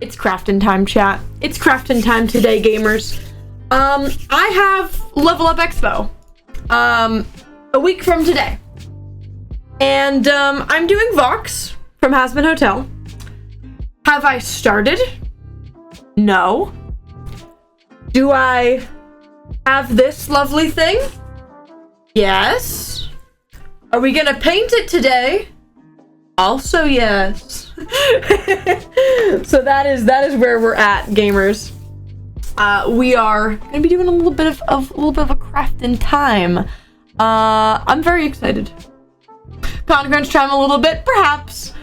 It's crafting time, chat. It's crafting time today, gamers. I have Level Up Expo, a week from today. And, I'm doing VOX from Hazbin Hotel. Have I started? No. Do I have this lovely thing? Yes. Are we gonna paint it today? Also yes. So that is where we're at, gamers. We are gonna be doing a little bit of a crafting time. I'm very excited. Con crunch time a little bit, perhaps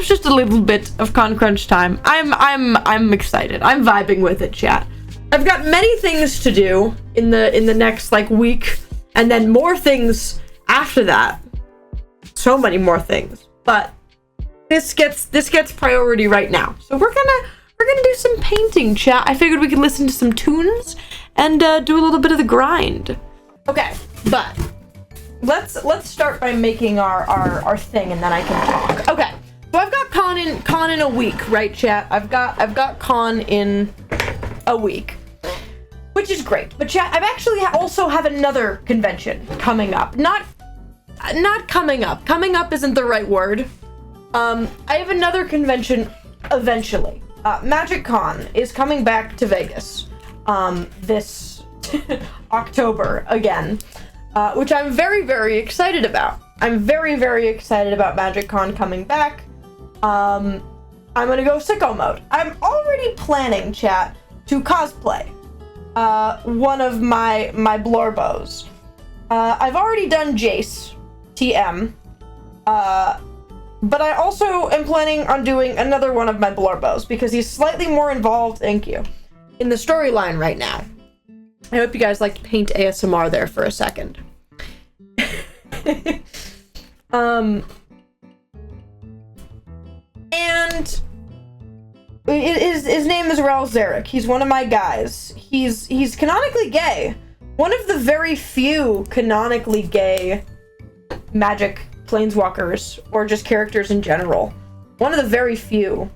just a little bit of con crunch time. I'm excited. I'm vibing with it, chat. I've got many things to do in the next like week, and then more things after that. So many more things, but this gets priority right now. So we're gonna do some painting, chat. I figured we could listen to some tunes and do a little bit of the grind. Okay, but let's start by making our thing, and then I can talk. Okay, so I've got con in a week, right, chat? I've got con in a week, which is great. But chat, I've actually also have another convention coming up. Not coming up. Coming up isn't the right word. I have another convention eventually. MagicCon is coming back to Vegas this October again, which I'm very, very excited about. I'm very, very excited about MagicCon coming back. I'm gonna go sicko mode. I'm already planning, chat, to cosplay one of my Blorbos. I've already done Jace TM, but I also am planning on doing another one of my Blorbos because he's slightly more involved, thank you, in the storyline right now. I hope you guys liked paint ASMR there for a second. And his name is Raul Zarek. He's one of my guys. He's canonically gay. One of the very few canonically gay magic planeswalkers, or just characters in general. One of the very few.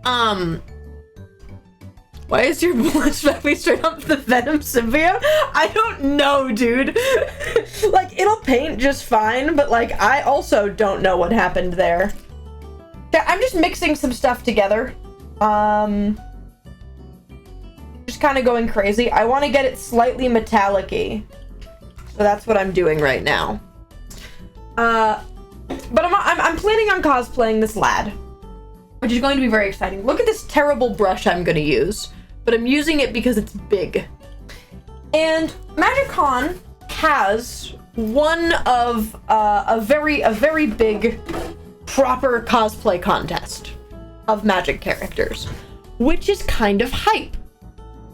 Why is your blood smelling straight up the Venom symbiote? I don't know, dude. Like, it'll paint just fine, but like, I also don't know what happened there. Yeah, I'm just mixing some stuff together. Just kind of going crazy. I want to get it slightly metallic-y. So that's what I'm doing right now. But I'm planning on cosplaying this lad, which is going to be very exciting. Look at this terrible brush I'm going to use, but I'm using it because it's big. And MagicCon has one of a very big proper cosplay contest of Magic characters, which is kind of hype,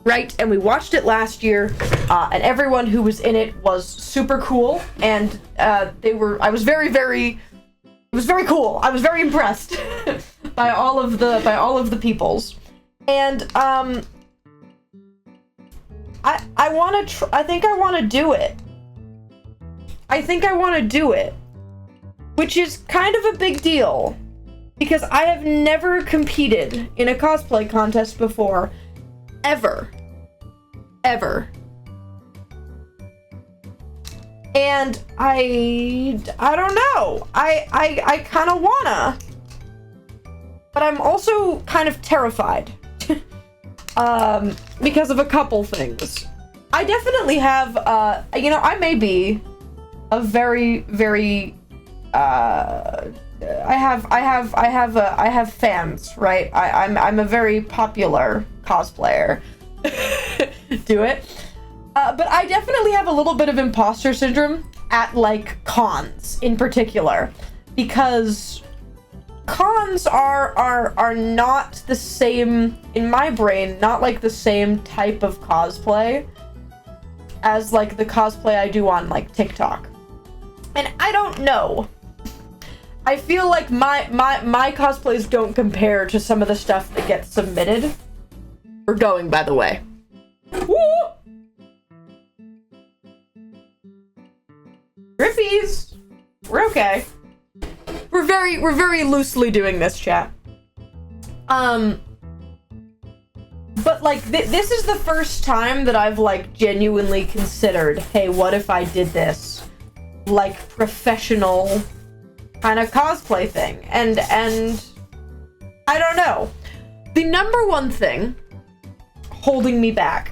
right? And we watched it last year, and everyone who was in it was super cool, and it was very cool. I was very impressed by all of the peoples. And I think I want to do it. I think I want to do it, which is kind of a big deal because I have never competed in a cosplay contest before, ever. And I don't know. I kind of wanna, but I'm also kind of terrified because of a couple things. I definitely have, I may be a very I have fans, right? I'm a very popular cosplayer. Do it. But I definitely have a little bit of imposter syndrome at like cons in particular, because cons are not the same in my brain, not like the same type of cosplay as like the cosplay I do on like TikTok. And I don't know. I feel like my cosplays don't compare to some of the stuff that gets submitted. We're going, by the way. Woo! Grippies! We're okay. We're very loosely doing this, chat. But like this is the first time that I've like genuinely considered, hey, what if I did this like professional kind of cosplay thing? And I don't know. The number one thing holding me back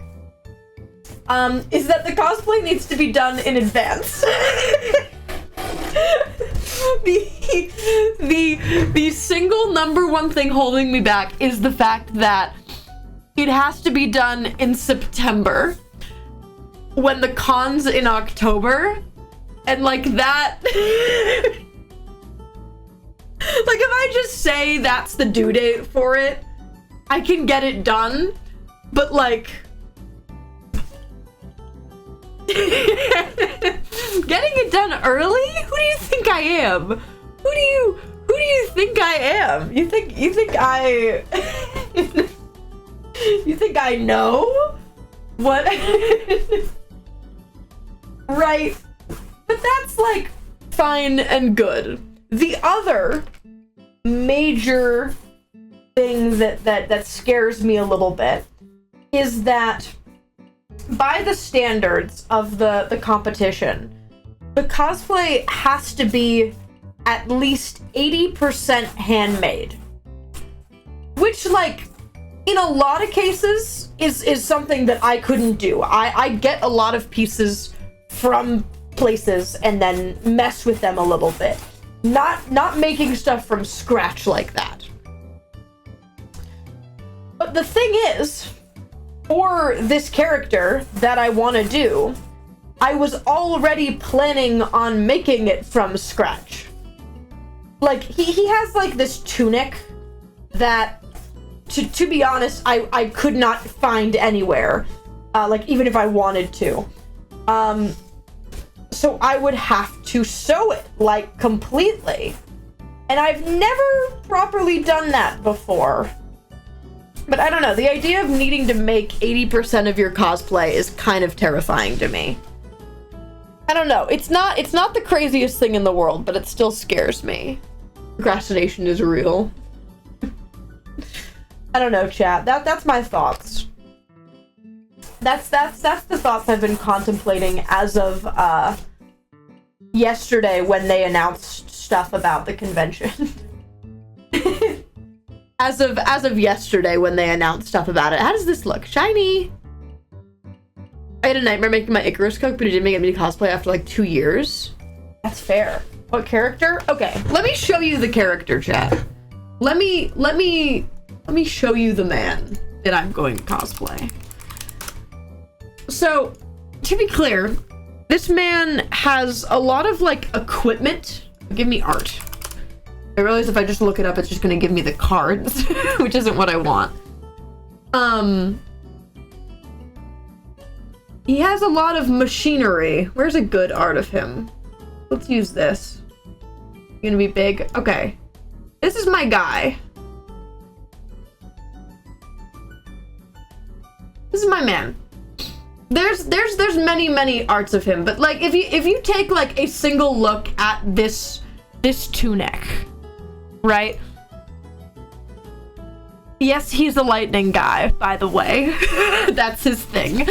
is that the cosplay needs to be done in advance. The single number one thing holding me back is the fact that it has to be done in September when the con's in October, and like that like if I just say that's the due date for it, I can get it done, but like getting it done early? Who do you think I am? Who do you think I am? You think I you think I know what? Right. But that's like fine and good. The other major thing that scares me a little bit is that by the standards of the competition, the cosplay has to be at least 80% handmade. Which, like, in a lot of cases, is something that I couldn't do. I get a lot of pieces from places and then mess with them a little bit. Not making stuff from scratch like that. But the thing is, for this character that I want to do, I was already planning on making it from scratch. Like, he has, like, this tunic that, to be honest, I could not find anywhere. Like, even if I wanted to. So I would have to sew it, like, completely. And I've never properly done that before. But I don't know, the idea of needing to make 80% of your cosplay is kind of terrifying to me. I don't know, it's not the craziest thing in the world, but it still scares me. Procrastination is real. I don't know, chat. That's my thoughts. That's the thoughts I've been contemplating as of yesterday when they announced stuff about the convention. As of yesterday when they announced stuff about it. How does this look? Shiny! I had a nightmare making my Icarus cook, but it didn't make me cosplay after like 2 years. That's fair. What character? Okay, let me show you the character, chat. Let me show you the man that I'm going to cosplay. So, to be clear, this man has a lot of like equipment. Give me art. I realize if I just look it up, it's just gonna give me the cards, which isn't what I want. He has a lot of machinery. Where's a good art of him? Let's use this. Gonna be big. Okay. This is my guy. This is my man. There's many arts of him, but like if you take like a single look at this tunic, right? Yes, he's a lightning guy, by the way. That's his thing.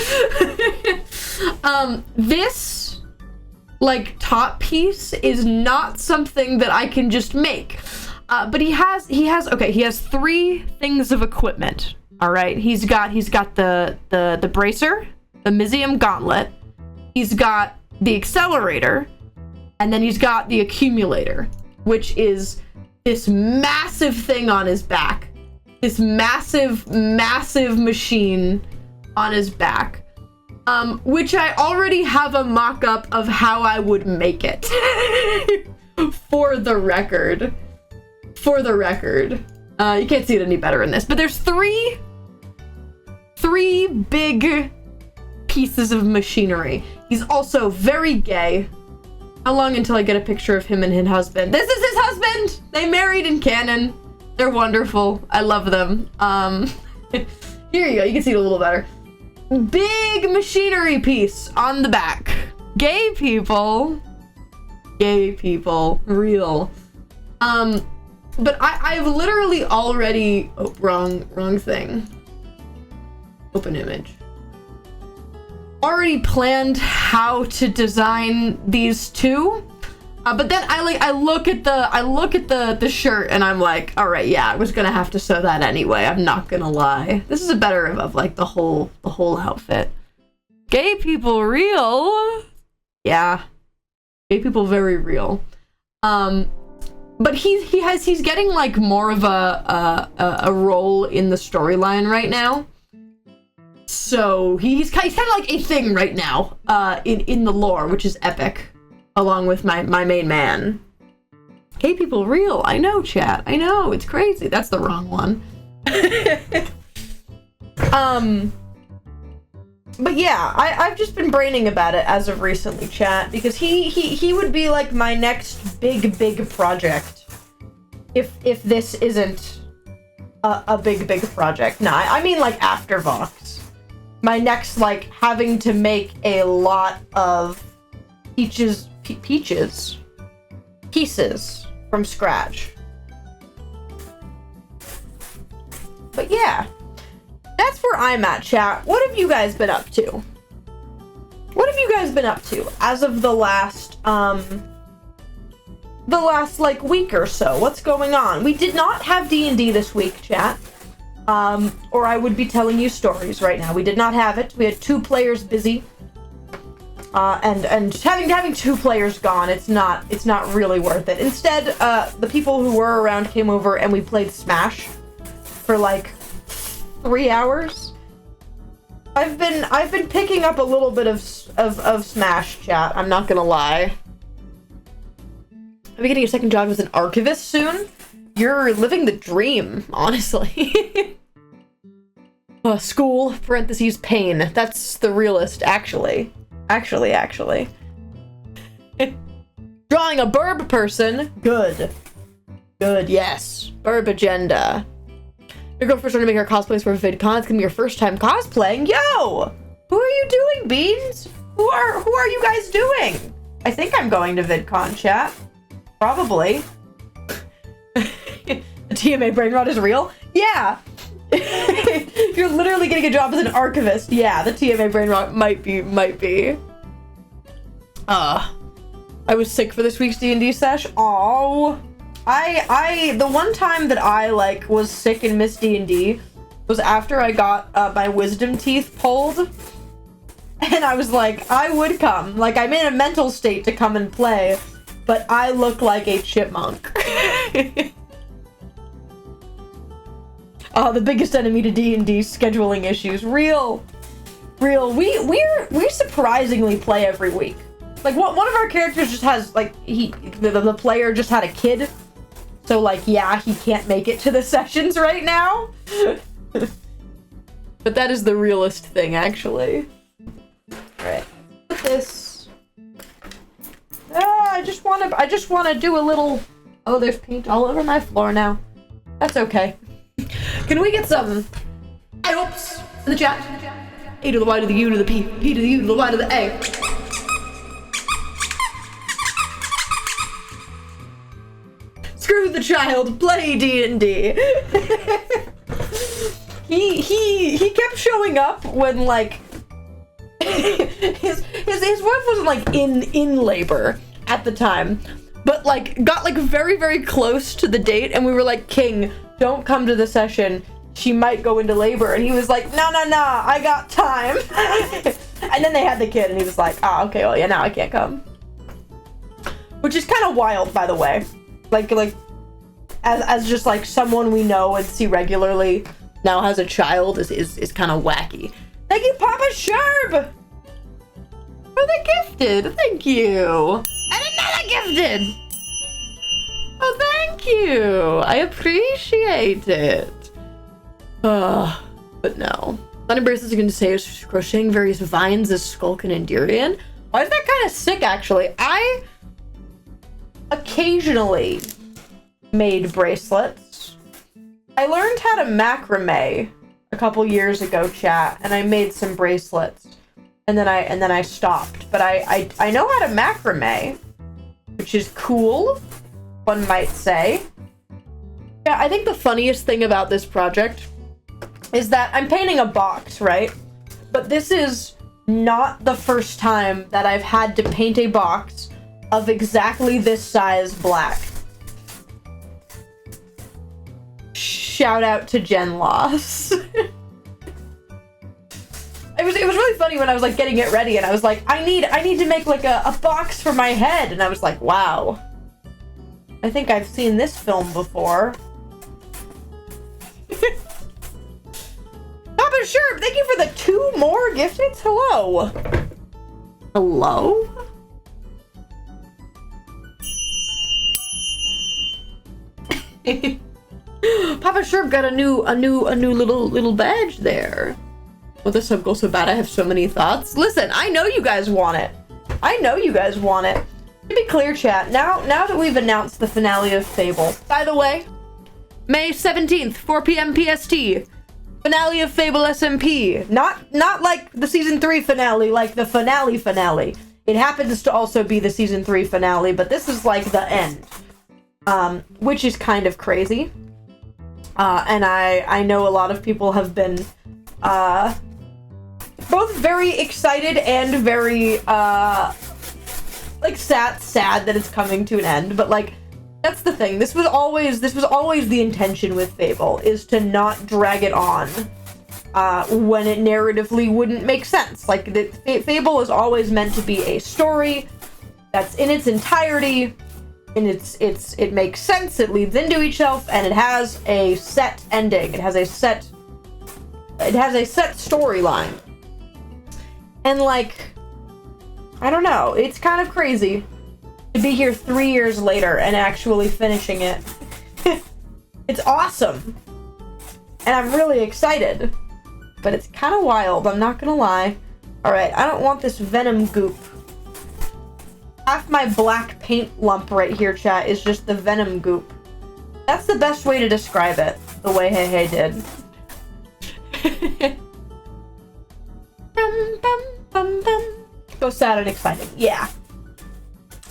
This like top piece is not something that I can just make. But he has 3 things of equipment. All right, he's got the bracer, the Mysium gauntlet, he's got the accelerator, and then he's got the accumulator, which is this massive thing on his back. This massive machine on his back. Which I already have a mock-up of how I would make it. For the record. You can't see it any better in this, but there's three big pieces of machinery. He's also very gay. How long until I get a picture of him and his husband? This is his husband! They married in canon. They're wonderful. I love them. Here you go. You can see it a little better. Big machinery piece on the back. Gay people. Real. But I've literally already... Oh, wrong thing. Open image. Already planned how to design these two, but then I look at the shirt and I'm like, all right, yeah, I was gonna have to sew that anyway. I'm not gonna lie. This is a better of like the whole outfit. Gay people real, yeah. Gay people very real. But he's getting like more of a role in the storyline right now. So he's kind of like a thing right now in the lore, which is epic, along with my main man. Gay people real. I know, chat. I know, it's crazy. That's the wrong one. But yeah, I've just been braining about it as of recently, chat, because he would be like my next big project if this isn't a big project. Nah, I mean like after VOX. My next, like, having to make a lot of pieces from scratch. But yeah, that's where I'm at, chat. What have you guys been up to? What have you guys been up to as of the last like week or so? What's going on? We did not have D&D this week, chat. Or I would be telling you stories right now. We did not have it. We had 2 players busy. And having 2 players gone, it's not really worth it. Instead, the people who were around came over and we played Smash for like 3 hours. I've been picking up a little bit of Smash, chat. I'm not gonna lie. I'll be getting a second job as an archivist soon. You're living the dream, honestly. School, parentheses, pain. That's the realest, actually. Actually. Drawing a burb person. Good, yes. Burb agenda. Your girlfriend started making her cosplays for VidCon. It's gonna be your first time cosplaying. Yo! Who are you doing, Beans? Who are you guys doing? I think I'm going to VidCon, chat. Probably. The TMA brain rot is real? Yeah! You're literally getting a job as an archivist. Yeah, the TMA brain rot might be. I was sick for this week's D&D sesh. Oh, the one time that I like was sick and missed D&D was after I got my wisdom teeth pulled, and I was like, I would come. Like, I'm in a mental state to come and play, but I look like a chipmunk. The biggest enemy to D&D, scheduling issues. Real. We surprisingly play every week. Like, one of our characters just has, like, the player just had a kid. So, like, yeah, he can't make it to the sessions right now. But that is the realest thing, actually. Alright. Put this. I just wanna do a little... Oh, there's paint all over my floor now. That's okay. Can we get some oops in the chat? A to the Y to the U to the P, P to the U to the Y to the A. Screw the child, play D&D. He kept showing up when like his wife wasn't like in labor at the time, but like got like very close to the date, and we were like, King, don't come to the session, she might go into labor. And he was like, no, I got time. And then they had the kid and he was like, okay, well, yeah, now I can't come. Which is kind of wild, by the way. Like as just like someone we know and see regularly now has a child is kind of wacky. Thank you, Papa Sherb, for the gifted. Thank you. And another gifted. Oh, thank you. I appreciate it. But no. Thunder Bracelets are going to say is crocheting various vines as Skulk and Endurian. Why is that kind of sick, actually? I occasionally made bracelets. I learned how to macrame a couple years ago, chat, and I made some bracelets. And then I stopped. But I know how to macrame, which is cool, one might say. Yeah, I think the funniest thing about this project is that I'm painting a box, right? But this is not the first time that I've had to paint a box of exactly this size black. Shout out to Jen Loss. It was really funny when I was like getting it ready and I was like, I need to make like a box for my head, and I was like, wow. I think I've seen this film before. Papa Sherp, thank you for the 2 more gifteds. Hello. Hello? Papa Sherp got a new little badge there. Well, this sub goes so bad. I have so many thoughts. Listen, I know you guys want it. I know you guys want it. To be clear, chat, now that we've announced the finale of Fable, by the way, May 17th, 4 p.m. PST, finale of Fable SMP. Not like the season 3 finale, like the finale. It happens to also be the season 3 finale, but this is like the end, which is kind of crazy. And I know a lot of people have been both very excited and very like sad that it's coming to an end, but like that's the thing. This was always the intention with Fable, is to not drag it on when it narratively wouldn't make sense. Like Fable is always meant to be a story that's in its entirety, and it makes sense, it leads into itself, and it has a set ending. It has a set storyline. And like, I don't know, it's kind of crazy to be here 3 years later and actually finishing it. It's awesome. And I'm really excited. But it's kind of wild, I'm not gonna lie. Alright, I don't want this venom goop. Half my black paint lump right here, chat, is just the venom goop. That's the best way to describe it, the way Hey did. So sad and exciting. Yeah.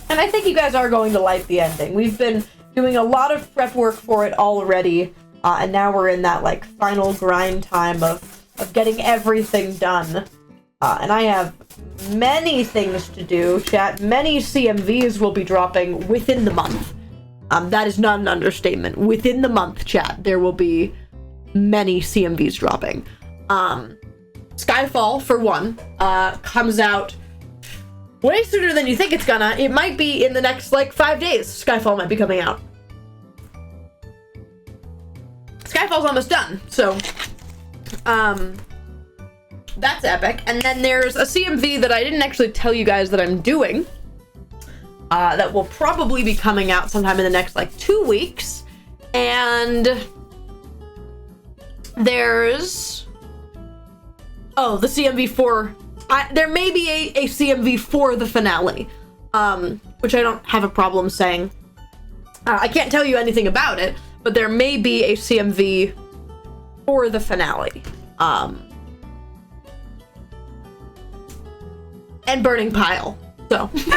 And I think you guys are going to like the ending. We've been doing a lot of prep work for it already, and now we're in that like final grind time of getting everything done. And I have many things to do, chat. Many CMVs will be dropping within the month. That is not an understatement. Within the month, chat, there will be many CMVs dropping. Skyfall, for one, comes out way sooner than you think it's gonna. It might be in the next, like, 5 days. Skyfall might be coming out. Skyfall's almost done, so, that's epic. And then there's a CMV that I didn't actually tell you guys that I'm doing, that will probably be coming out sometime in the next, like, 2 weeks. And there's... oh, the CMV for... there may be a CMV for the finale, which I don't have a problem saying. I can't tell you anything about it, but there may be a CMV for the finale. And Burning Pile. So, theoretically,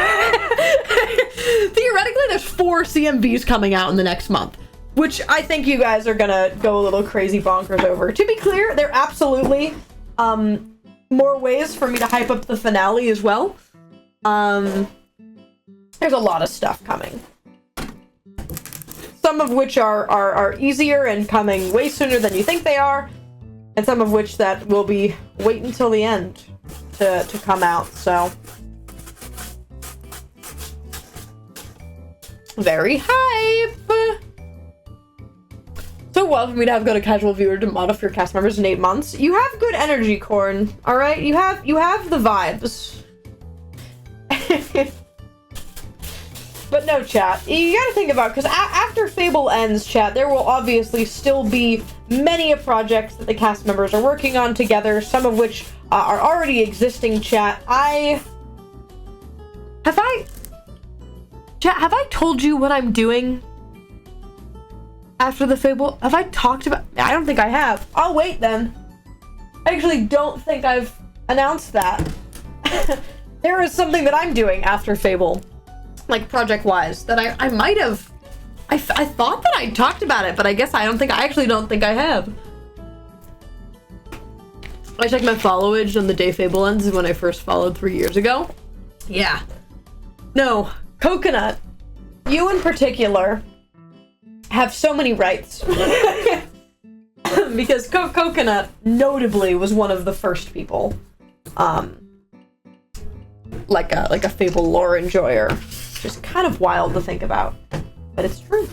there's 4 CMVs coming out in the next month, which I think you guys are gonna go a little crazy bonkers over. To be clear, they're absolutely more ways for me to hype up the finale as well. There's a lot of stuff coming. Some of which are easier and coming way sooner than you think they are, and some of which that will be wait until the end to come out, so. Very hype! So well for me to have got a casual viewer to mod off your cast members in 8 months. You have good energy, Corn. All right, you have the vibes. But no, chat. You gotta think about, because after Fable ends, chat, there will obviously still be many projects that the cast members are working on together. Some of which are already existing. Chat. Have I told you what I'm doing? After the Fable, have I talked about... I don't think I have. I'll wait then. I actually don't think I've announced that. There is something that I'm doing after Fable, like project-wise, that I might have... I thought that I talked about it, but I guess I actually don't think I have. I checked my followage on the day Fable ends when I first followed 3 years ago. Yeah. No, Coconut, you in particular have so many rights. Because Coconut notably was one of the first people, like a Fable lore enjoyer. Just kind of wild to think about, but it's true.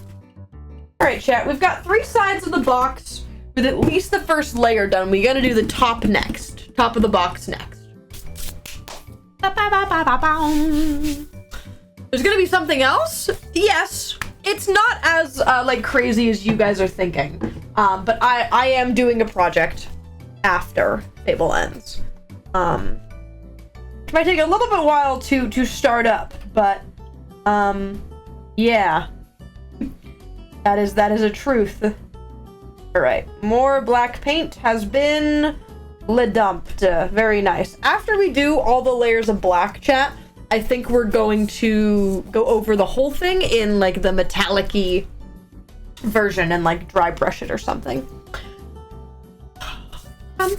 All right, chat, we've got 3 sides of the box with at least the first layer done. We gotta do the top next. Top of the box next. There's gonna be something else? Yes. It's not as, like, crazy as you guys are thinking. But I am doing a project after Fable ends. It might take a little bit while to start up, but, yeah. That is a truth. Alright, more black paint has been dumped. Very nice. After we do all the layers of black, chat, I think we're going to go over the whole thing in, like, the metallic-y version and, like, dry brush it or something. I'm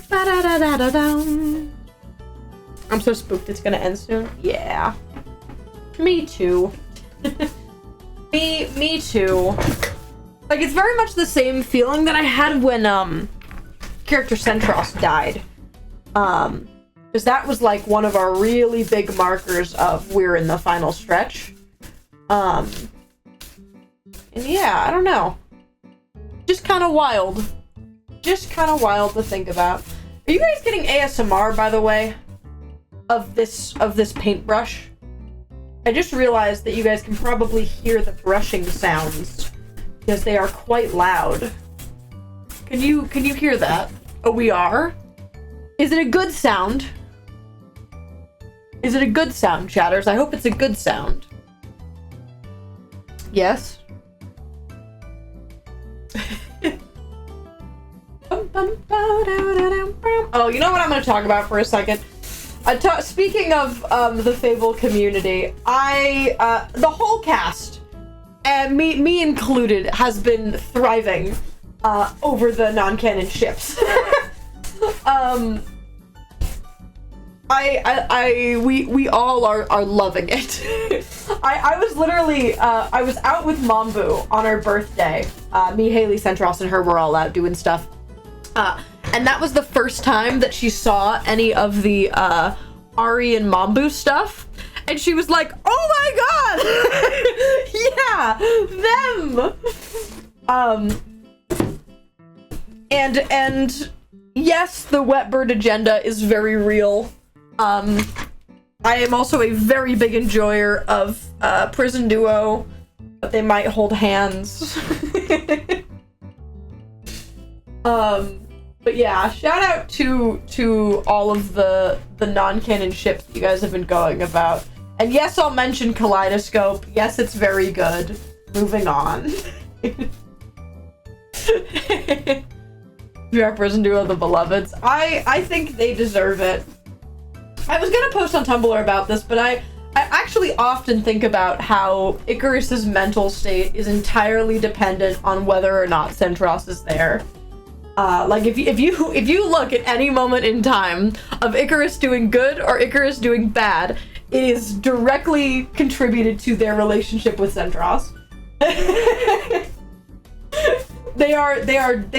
so spooked it's gonna end soon. Yeah. Me too. Me too. Like, it's very much the same feeling that I had when, character Centros died. Because that was, like, one of our really big markers of we're in the final stretch. And yeah, I don't know. Just kind of wild. Just kind of wild to think about. Are you guys getting ASMR, by the way? Of this paintbrush? I just realized that you guys can probably hear the brushing sounds. Because they are quite loud. Can you hear that? Oh, we are? Is it a good sound? Is it a good sound, chatters? I hope it's a good sound. Yes? Oh, you know what I'm going to talk about for a second? Speaking of the Fable community, the whole cast, and me included, has been thriving over the non-canon ships. We all are loving it. I was literally, I was out with Mambu on our birthday. Me, Haley, Centros, and her were all out doing stuff. And that was the first time that she saw any of the Ari and Mambu stuff. And she was like, oh my god! Yeah, them! And yes, the wet bird agenda is very real. I am also a very big enjoyer of Prison Duo, but they might hold hands. But yeah, shout out to all of the non-canon ships you guys have been going about. And yes, I'll mention Kaleidoscope. Yes, it's very good. Moving on. We are Prison Duo, the Beloveds. I think they deserve it. I was gonna post on Tumblr about this, but I actually often think about how Icarus's mental state is entirely dependent on whether or not Centros is there. Like if you look at any moment in time of Icarus doing good or Icarus doing bad, it is directly contributed to their relationship with Centros. They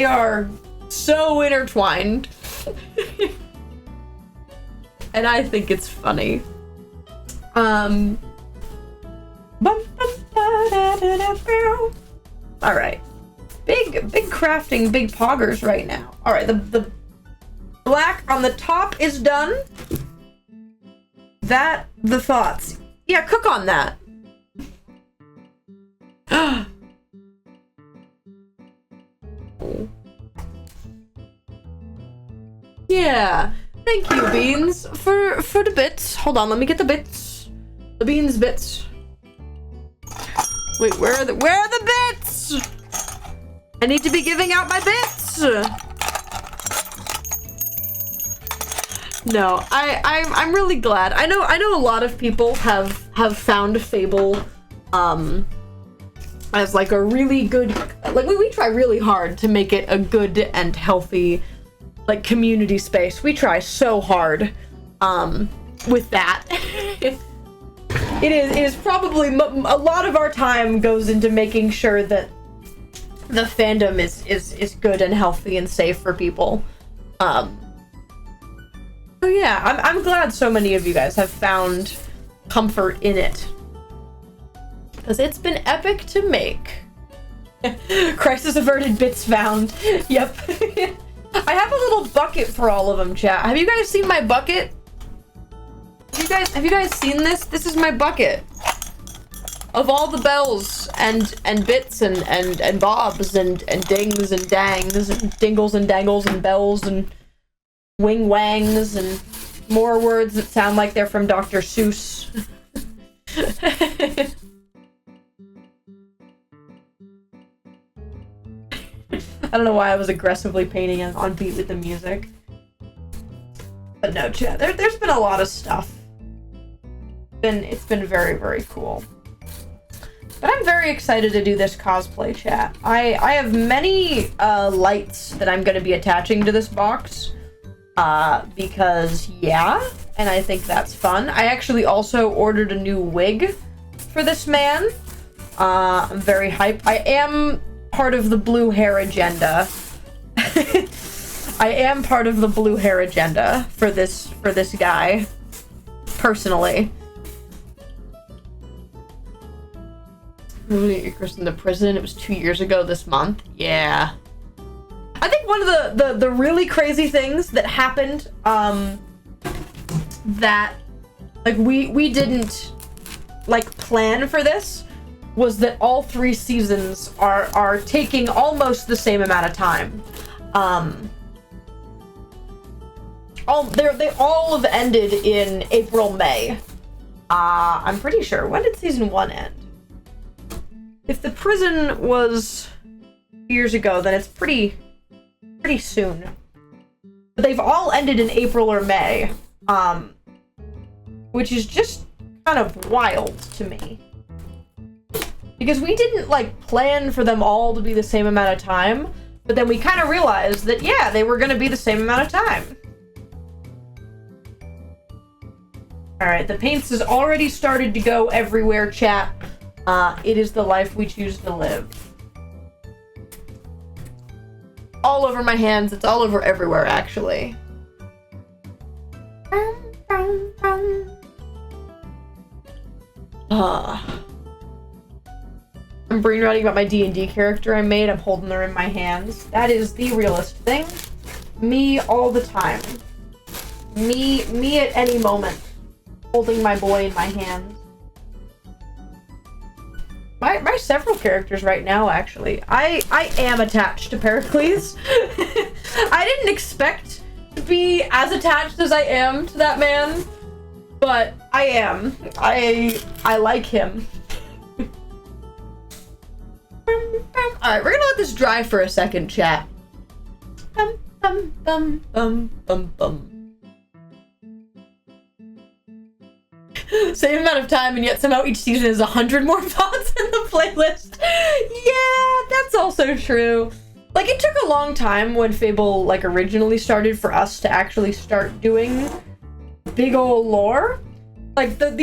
are so intertwined. And I think it's funny. Alright. Big crafting, big poggers right now. Alright, the black on the top is done. The thoughts. Yeah, cook on that. Yeah. Thank you, Beans, for the bits. Hold on, let me get the bits. The Beans bits. Wait, where are the bits? I need to be giving out my bits. No, I'm really glad. I know a lot of people have found Fable as like a really good, like we try really hard to make it a good and healthy like community space. We try so hard with that. It is probably a lot of our time goes into making sure that the fandom is good and healthy and safe for people. So yeah, I'm glad so many of you guys have found comfort in it, because it's been epic to make. Crisis averted, bits found. Yep. I have a little bucket for all of them, chat. Have you guys seen my bucket? Have you guys seen this? This is my bucket of all the bells and bits and bobs and dings and dangs and dingles and dangles and bells and wing wangs and more words that sound like they're from Dr. Seuss. I don't know why I was aggressively painting on beat with the music. But no, chat, there's been a lot of stuff. It's been very, very cool. But I'm very excited to do this cosplay, chat. I have many lights that I'm going to be attaching to this box. Because, yeah, and I think that's fun. I actually also ordered a new wig for this man. I'm very hyped. I am part of the blue hair agenda. I am part of the blue hair agenda for this guy, personally. Moving your Chris into prison. It was 2 years ago this month. Yeah. I think one of the really crazy things that happened, that, like, we didn't, like, plan for this, was that all 3 seasons are taking almost the same amount of time. They all have ended in April, May. I'm pretty sure. When did season 1 end? If the prison was years ago, then it's pretty soon. But they've all ended in April or May, which is just kind of wild to me. Because we didn't, like, plan for them all to be the same amount of time, but then we kind of realized that, yeah, they were going to be the same amount of time. Alright, the paints has already started to go everywhere, chat. It is the life we choose to live. All over my hands. It's all over everywhere, actually. I'm brainwriting about my D&D character I made. I'm holding her in my hands. That is the realest thing. Me all the time. Me at any moment. Holding my boy in my hands. My several characters right now, actually. I am attached to Pericles. I didn't expect to be as attached as I am to that man, but I am. I like him. Alright, we're gonna let this dry for a second, chat. Bum, bum, bum, bum, bum, bum. Same amount of time, and yet somehow each season is 100 more VODs in the playlist. Yeah, that's also true. Like, it took a long time when Fable, like, originally started for us to actually start doing big ol' lore. Like, the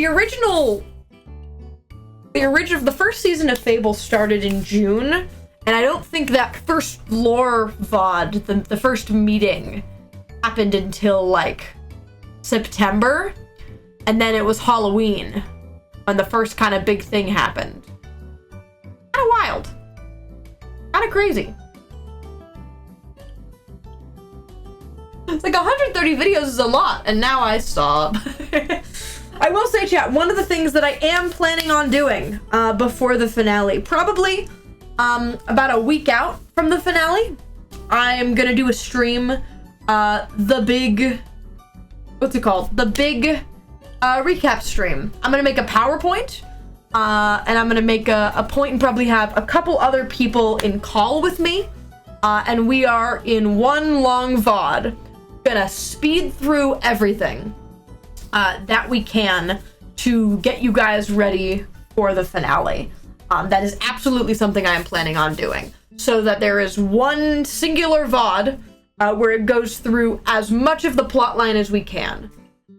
first season of Fable started in June, and I don't think that first lore VOD, the first meeting, happened until, like, September. And then it was Halloween when the first kind of big thing happened. Kind of wild. Kind of crazy. It's like 130 videos is a lot, and now I stop. I will say, chat, one of the things that I am planning on doing before the finale, probably about a week out from the finale, I'm gonna do a stream, the big recap stream. I'm gonna make a PowerPoint, and I'm gonna make a point and probably have a couple other people in call with me, and we are in one long VOD gonna speed through everything that we can to get you guys ready for the finale. That is absolutely something I am planning on doing, so that there is one singular VOD where it goes through as much of the plot line as we can.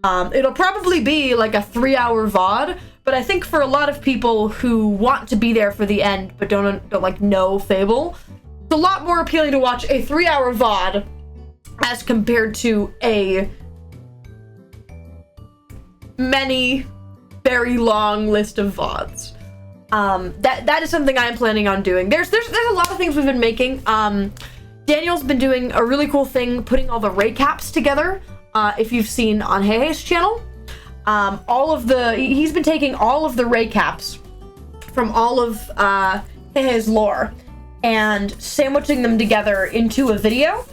It'll probably be like a 3-hour VOD, but I think for a lot of people who want to be there for the end but don't like know Fable, it's a lot more appealing to watch a 3-hour VOD as compared to a many very long list of VODs. That is something I'm planning on doing. There's a lot of things we've been making. Daniel's been doing a really cool thing, putting all the recaps together. If you've seen on Hei's channel, he's been taking all of the recaps from all of Hei's lore and sandwiching them together into a video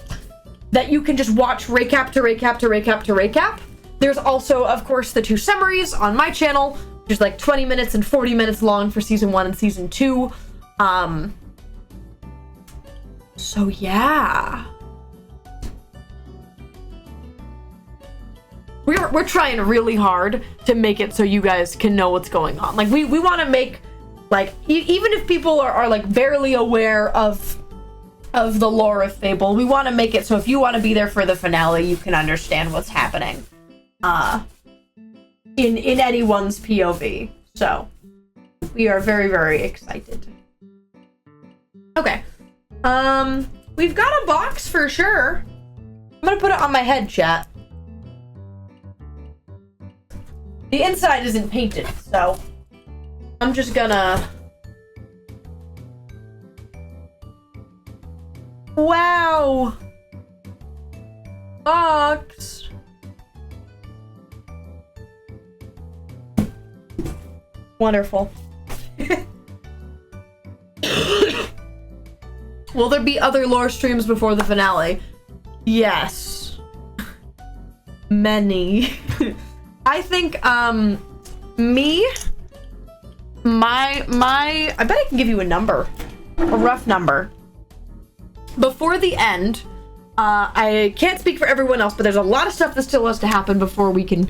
that you can just watch recap to recap to recap to recap. There's also, of course, the 2 summaries on my channel, which is like 20 minutes and 40 minutes long for season 1 and season 2. So yeah. We're trying really hard to make it so you guys can know what's going on. Like, we want to make, like, even if people are like barely aware of the lore of Fable, we want to make it so if you want to be there for the finale, you can understand what's happening in anyone's POV. So we are very, very excited. Okay. We've got a box for sure. I'm gonna put it on my head, chat. The inside isn't painted, so I'm just gonna... Wow! Box! Wonderful. Will there be other lore streams before the finale? Yes. Many. I think, I bet I can give you a number. A rough number. Before the end, I can't speak for everyone else, but there's a lot of stuff that still has to happen before we can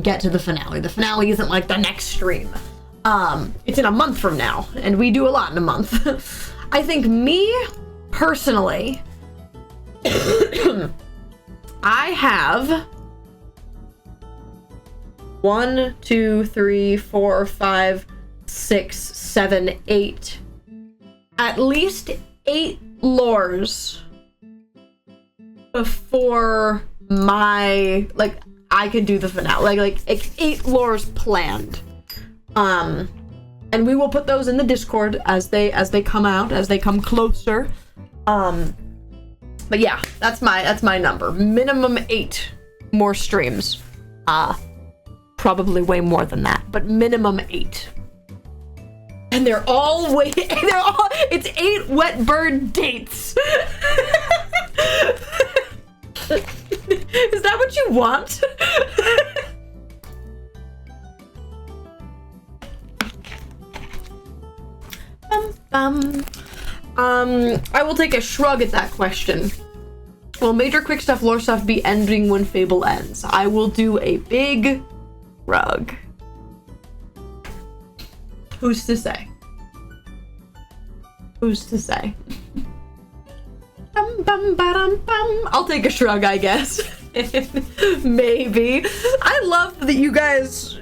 get to the finale. The finale isn't like the next stream. It's in a month from now, and we do a lot in a month. I think me, personally, I have 1, 2, 3, 4, 5, 6, 7, 8. At least 8 lores before my, like, I can do the finale. Like 8 lores planned. And we will put those in the Discord as they come out, as they come closer. But yeah, that's my number. Minimum 8 more streams. Probably way more than that, but minimum 8. And it's 8 wet bird dates. Is that what you want? I will take a shrug at that question. Will major quick stuff, lore stuff be ending when Fable ends? I will do a big shrug. Who's to say? Who's to say? I'll take a shrug, I guess. Maybe. I love that you guys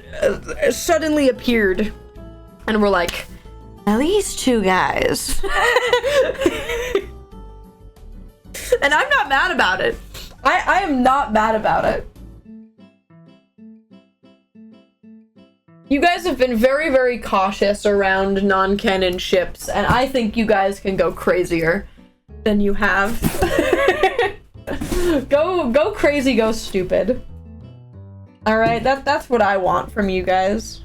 suddenly appeared and were like, at least 2 guys. And I'm not mad about it. I am not mad about it. You guys have been very, very cautious around non-canon ships, and I think you guys can go crazier than you have. Go crazy, go stupid. Alright, that's what I want from you guys.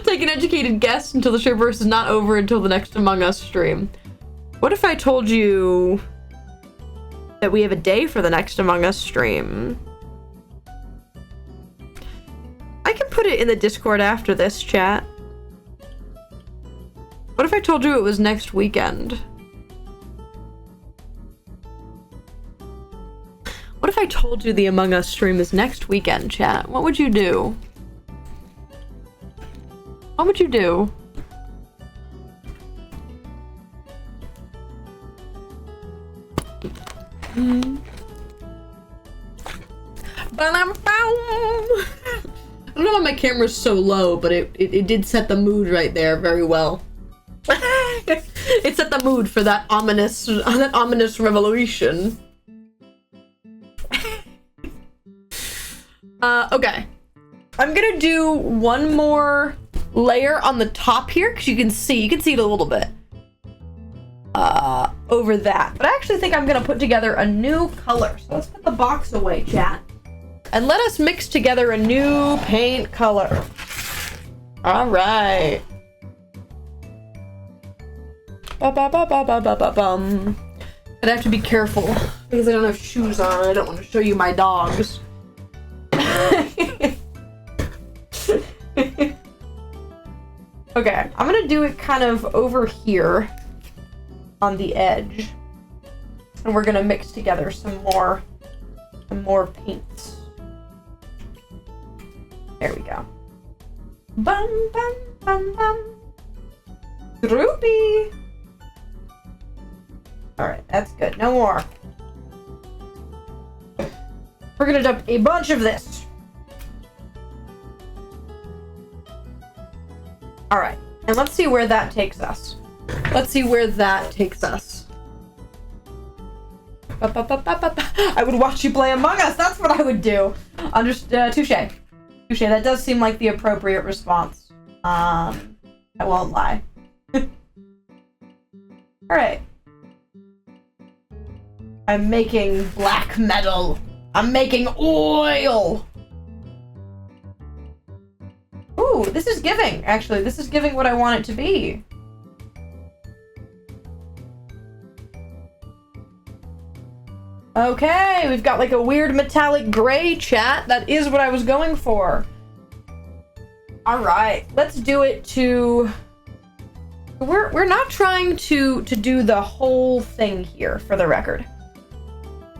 Take an educated guess until the showverse is not over until the next Among Us stream. What if I told you that we have a day for the next Among Us stream? I can put it in the Discord after this, chat. What if I told you it was next weekend? if I told you the Among Us stream is next weekend, chat? What would you do? What would you do? I don't know why my camera's so low, but it did set the mood right there very well. It set the mood for that ominous revolution. Okay. I'm gonna do one more layer on the top here, because you can see it a little bit. Over that. But I actually think I'm gonna put together a new color. So let's put the box away, chat. And let us mix together a new paint color. Alright. Ba-ba-ba-ba-ba-ba-bum. I'd have to be careful, because I don't have shoes on. I don't want to show you my dogs. Okay, I'm gonna do it kind of over here on the edge, and we're gonna mix together some more paints. There we go. Bum bum bum bum. Droopy. All right, that's good. No more. We're gonna dump a bunch of this. All right, and let's see where that takes us. Let's see where that takes us. I would watch you play Among Us. That's what I would do. Touche. Touche. That does seem like the appropriate response. I won't lie. All right. I'm making black metal. I'm making oil. Ooh, this is giving. Actually, this is giving what I want it to be. Okay, we've got like a weird metallic gray, chat. That is what I was going for. All right, let's do it to... We're not trying to do the whole thing here, for the record.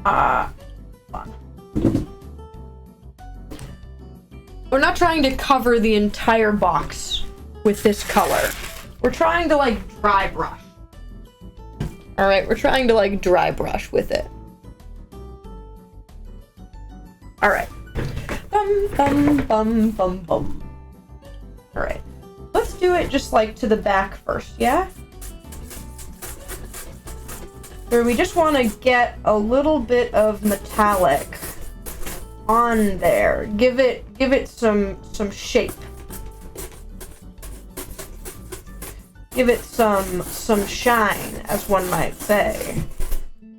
Fun. We're not trying to cover the entire box with this color. We're trying to like dry brush. All right, we're trying to like dry brush with it. All right. Bum, bum, bum, bum, bum. All right. Let's do it just like to the back first, yeah? Where we just want to get a little bit of metallic on there. Give it some shape. Give it some shine, as one might say.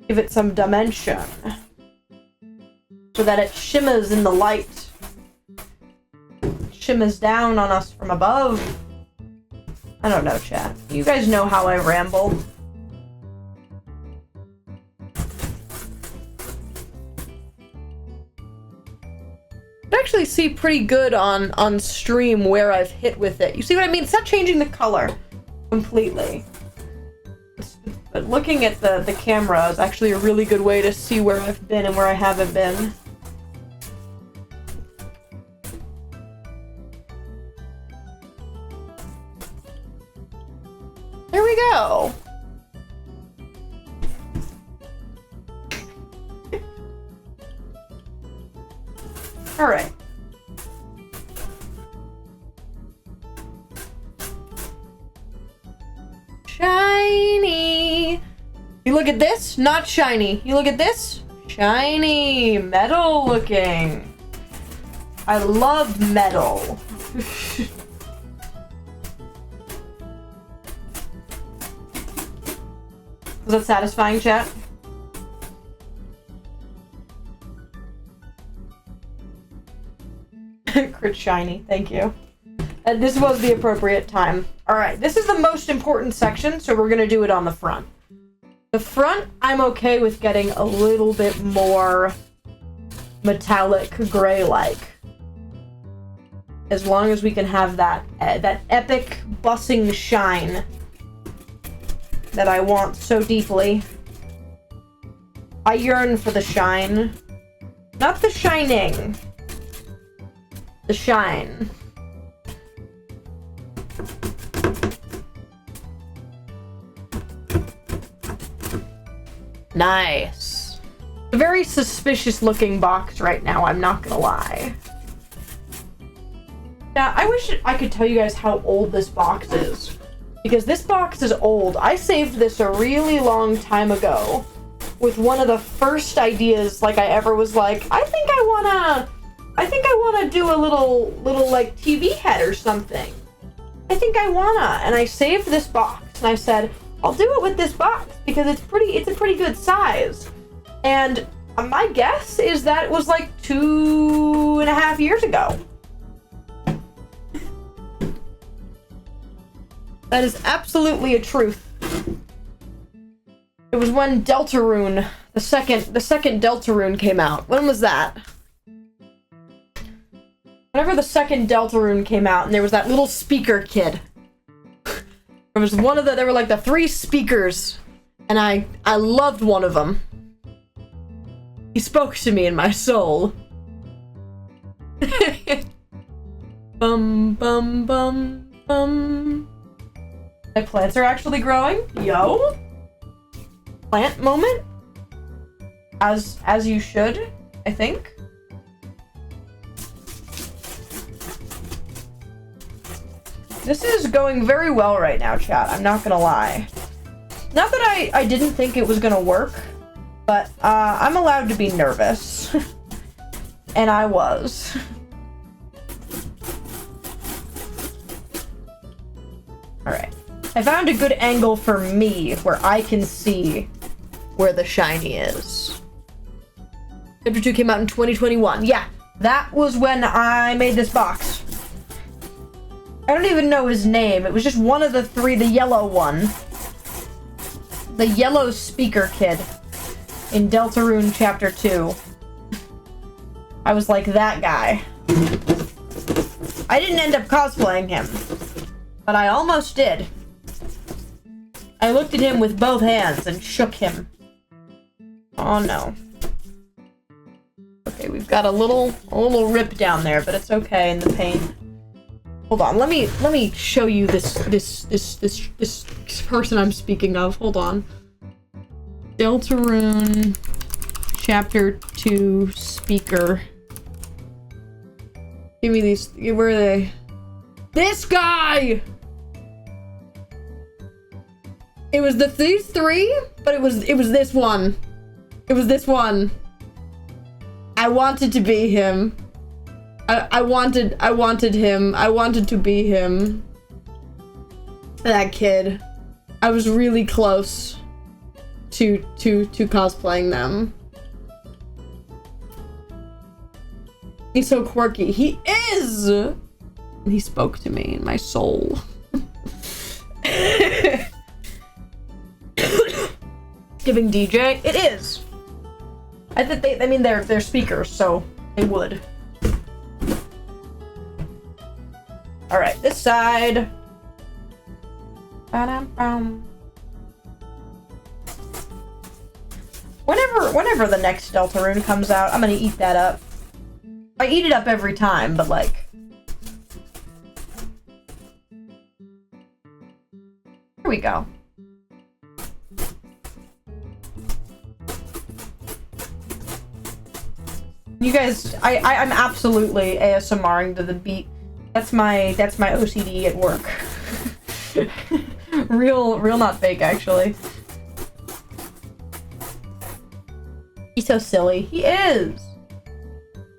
Give it some dimension. So that it shimmers in the light. Shimmers down on us from above. I don't know, chat. You guys know how I ramble. I actually see pretty good on stream where I've hit with it. You see what I mean? It's not changing the color completely. But looking at the camera is actually a really good way to see where I've been and where I haven't been. There we go. All right. Shiny. You look at this, not shiny. You look at this, shiny, metal looking. I love metal. Was that satisfying, chat? Crit shiny, thank you. And this was the appropriate time. Alright, this is the most important section, so we're gonna do it on the front. The front, I'm okay with getting a little bit more metallic gray-like. As long as we can have that epic bussing shine that I want so deeply. I yearn for the shine. Not The Shining. The Shine. Nice. A very suspicious looking box right now, I'm not gonna lie. Now, I wish I could tell you guys how old this box is. Because this box is old. I saved this a really long time ago. With one of the first ideas, like, I ever was like, I think I wanna do a little like TV head or something. I think I wanna. And I saved this box and I said, I'll do it with this box because it's a pretty good size. And my guess is that it was like 2.5 years ago. That is absolutely a truth. It was when Deltarune, the second Deltarune came out. When was that? Whenever the second Deltarune came out, and there was that little speaker kid. There was one of there were like the 3 speakers, and I loved one of them. He spoke to me in my soul. Bum bum bum bum. My plants are actually growing. Yo. Plant moment. As you should, I think. This is going very well right now, chat. I'm not gonna lie. Not that I didn't think it was gonna work, but I'm allowed to be nervous. And I was. Alright. I found a good angle for me where I can see where the shiny is. Chapter 2 came out in 2021. Yeah, that was when I made this box. I don't even know his name. It was just one of the 3, the yellow one. The yellow speaker kid in Deltarune Chapter 2. I was like that guy. I didn't end up cosplaying him, but I almost did. I looked at him with both hands and shook him. Oh no. Okay, we've got a little rip down there, but it's okay in the paint. Hold on, let me show you this person I'm speaking of. Hold on. Deltarune Chapter 2 speaker. Give me these. Where are they? This guy! It was these 3, but it was this one. It was this one. I wanted to be him. I wanted him. I wanted to be him. That kid. I was really close to cosplaying them. He's so quirky. He is! And he spoke to me in my soul. Giving DJ? It is. I think they're speakers, so they would. Alright, this side. Whenever the next Deltarune comes out, I'm gonna eat that up. I eat it up every time, but like... Here we go. You guys, I'm absolutely ASMRing to the beat. That's my OCD at work. real not fake, actually. He's so silly. He is.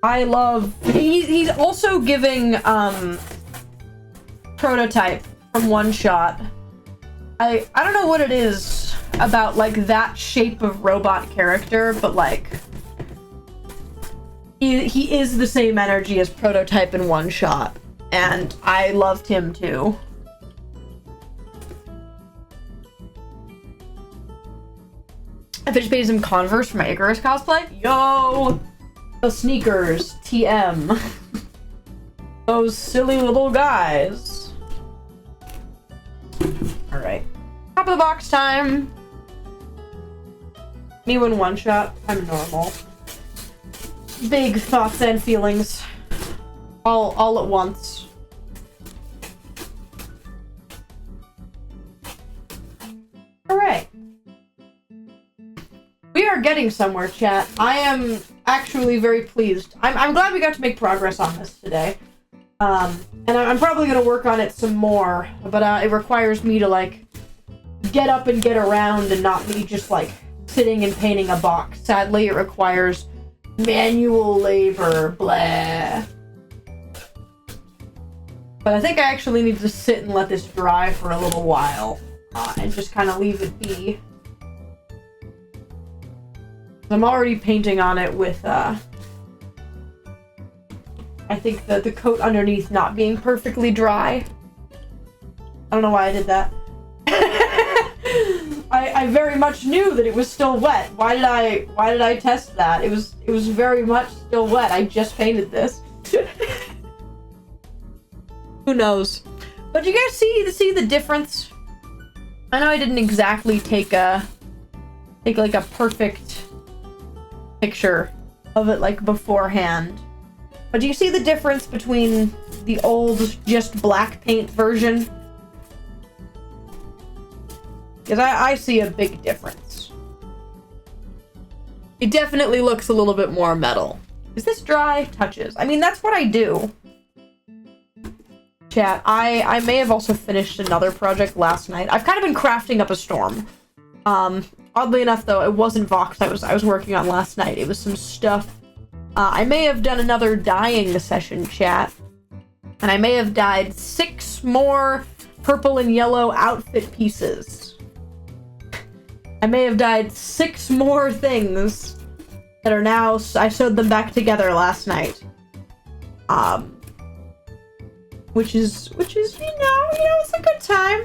I love. He's also giving prototype from One Shot. I don't know what it is about like that shape of robot character, but like. He is the same energy as Prototype in One Shot, and I loved him too. I finished painting some Converse for my Icarus cosplay. Yo! Those sneakers, TM. Those silly little guys. Alright. Top of the box time. Me win One Shot. I'm normal. big thoughts and feelings all at once. Alright. We are getting somewhere, chat. I am actually very pleased. I'm glad we got to make progress on this today. And I'm probably gonna work on it some more, but it requires me to, like, get up and get around and not me just, like, sitting and painting a box. Sadly, it requires manual labor, blah. But I think I actually need to sit and let this dry for a little while, and just kind of leave it be. I'm already painting on it with, I think the coat underneath not being perfectly dry. I don't know why I did that. I very much knew that it was still wet. Why did I test that? It was very much still wet. I just painted this. Who knows? But you guys see the difference? I know I didn't exactly take like a perfect picture of it like beforehand. But do you see the difference between the old, just black paint version? Because I see a big difference. It definitely looks a little bit more metal. Is this dry? Touches. I mean, that's what I do. Chat, I may have also finished another project last night. I've kind of been crafting up a storm. Oddly enough, though, it wasn't VOX I was working on last night. It was some stuff. I may have done another dyeing session, chat. And I may have dyed 6 more purple and yellow outfit pieces. I may have dyed 6 more things that are now... I sewed them back together last night. Which is, you know, it's a good time.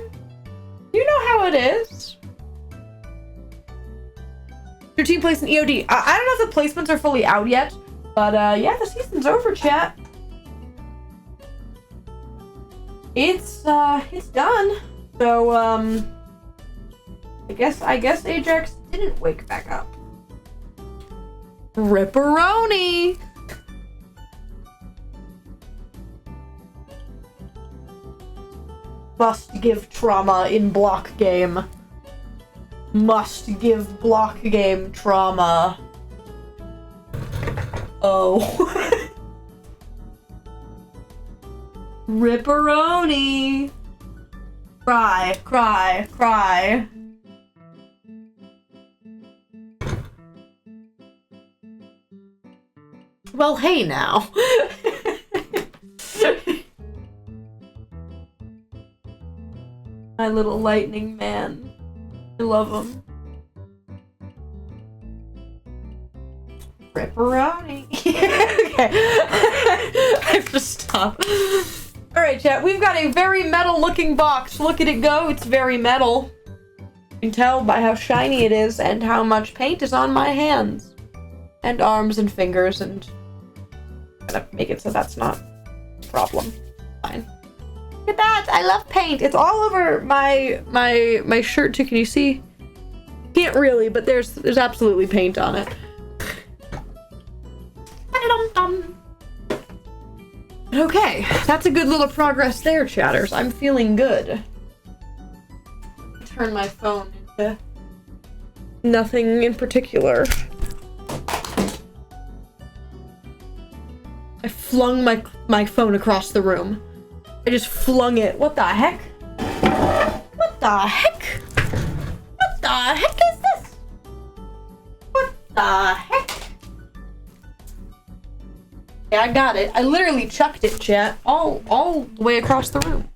You know how it is. Your team placed an EOD. I don't know if the placements are fully out yet, but yeah, the season's over, chat. It's done. So I guess Ajax didn't wake back up. Ripperoni. Must give trauma in block game. Must give block game trauma. Oh. Ripperoni. Cry, cry, cry. Well, hey now. My little lightning man. I love him. Ripperoni. Okay. I have to stop. Alright, chat. We've got a very metal looking box. Look at it go. It's very metal. You can tell by how shiny it is and how much paint is on my hands. And arms and fingers, and I'm gonna make it so that's not a problem. Fine. Look at that! I love paint! It's all over my shirt too. Can you see? Can't really, but there's absolutely paint on it. Okay, that's a good little progress there, chatters. I'm feeling good. Turn my phone into nothing in particular. I flung my phone across the room. I just flung it. What the heck? What the heck? What the heck is this? What the heck? Yeah, I got it. I literally chucked it, chat, all the way across the room.